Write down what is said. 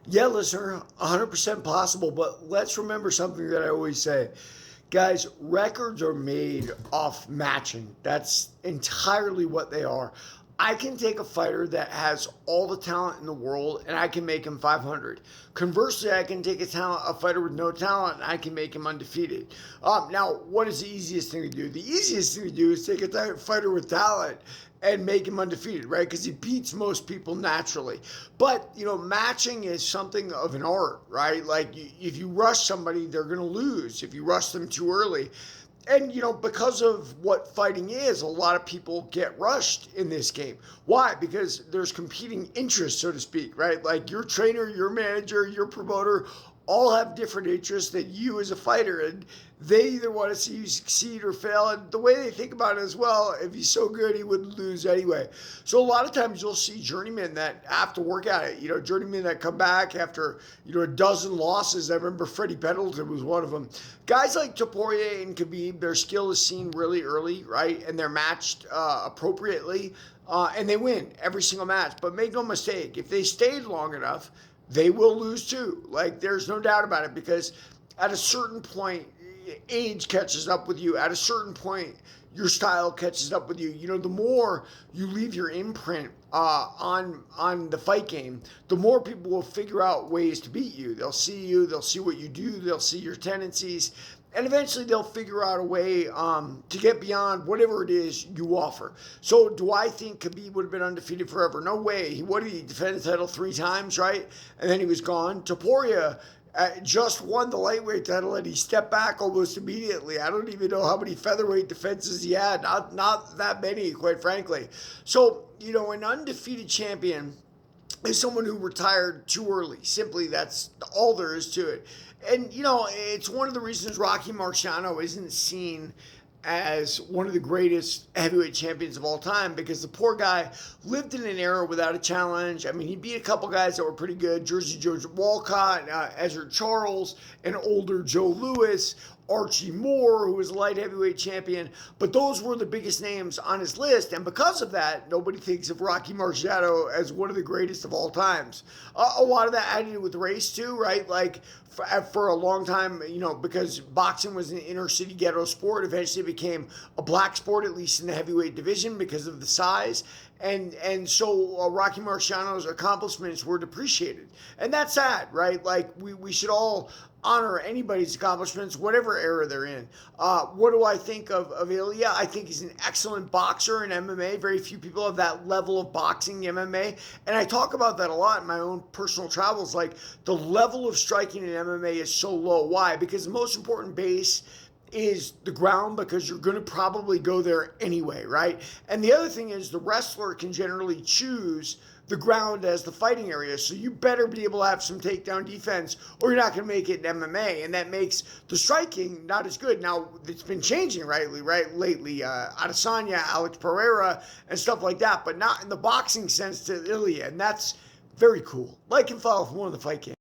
Yeah, listener, 100% possible. But let's remember something that I always say. Guys, records are made off matching. That's entirely what they are. I can take a fighter that has all the talent in the world and I can make him 500. Conversely, I can take a fighter with no talent, and I can make him undefeated. Now, what is the easiest thing to do? The easiest thing to do is take a fighter with talent and make him undefeated, right? Because he beats most people naturally. But, matching is something of an art, right? Like, if you rush somebody, they're going to lose if you rush them too early. And, because of what fighting is, a lot of people get rushed in this game. Why? Because there's competing interests, so to speak, right? Like your trainer, your manager, your promoter all have different interests than you as a fighter. And they either want to see you succeed or fail. And the way they think about it as well, if he's so good, he wouldn't lose anyway. So a lot of times you'll see journeymen that have to work at it. Journeymen that come back after, a dozen losses. I remember Freddie Pendleton was one of them. Guys like Topuria and Khabib, their skill is seen really early, right? And they're matched appropriately. And they win every single match. But make no mistake, if they stayed long enough, they will lose too. Like, there's no doubt about it, because at a certain point, age catches up with you. At a certain point, your style catches up with you. The more you leave your imprint on the fight game, the more people will figure out ways to beat you. They'll see you, they'll see what you do, they'll see your tendencies, and eventually they'll figure out a way to get beyond whatever it is you offer. So do I think Khabib would have been undefeated forever? No way. He defended the title 3 times, right? And then he was gone. Topuria just won the lightweight title and he stepped back almost immediately. I don't even know how many featherweight defenses he had. Not that many, quite frankly. So, an undefeated champion is someone who retired too early. Simply, that's all there is to it. And, it's one of the reasons Rocky Marciano isn't seen as one of the greatest heavyweight champions of all time, because the poor guy lived in an era without a challenge. I mean, he beat a couple guys that were pretty good: Jersey George Walcott, Ezra Charles, an older Joe Louis, Archie Moore, who was a light heavyweight champion. But those were the biggest names on his list, and because of that, nobody thinks of Rocky Marciano as one of the greatest of all times. A lot of that had to do with race too, right? Like, for a long time, because boxing was an inner city ghetto sport, eventually it became a black sport, at least in the heavyweight division, because of the size. And so Rocky Marciano's accomplishments were depreciated. And that's sad, right? Like, we should all honor anybody's accomplishments, whatever era they're in. What do I think of Ilya? I think he's an excellent boxer in MMA. Very few people have that level of boxing in MMA. And I talk about that a lot in my own personal travels. Like, the level of striking in MMA is so low. Why? Because the most important base is the ground, because you're going to probably go there anyway, right? And the other thing is, the wrestler can generally choose the ground as the fighting area. So you better be able to have some takedown defense, or you're not going to make it in MMA. And that makes the striking not as good. Now, it's been changing lately. Adesanya, Alex Pereira, and stuff like that, but not in the boxing sense to Ilya. And that's very cool. Like and follow for more of the fight game.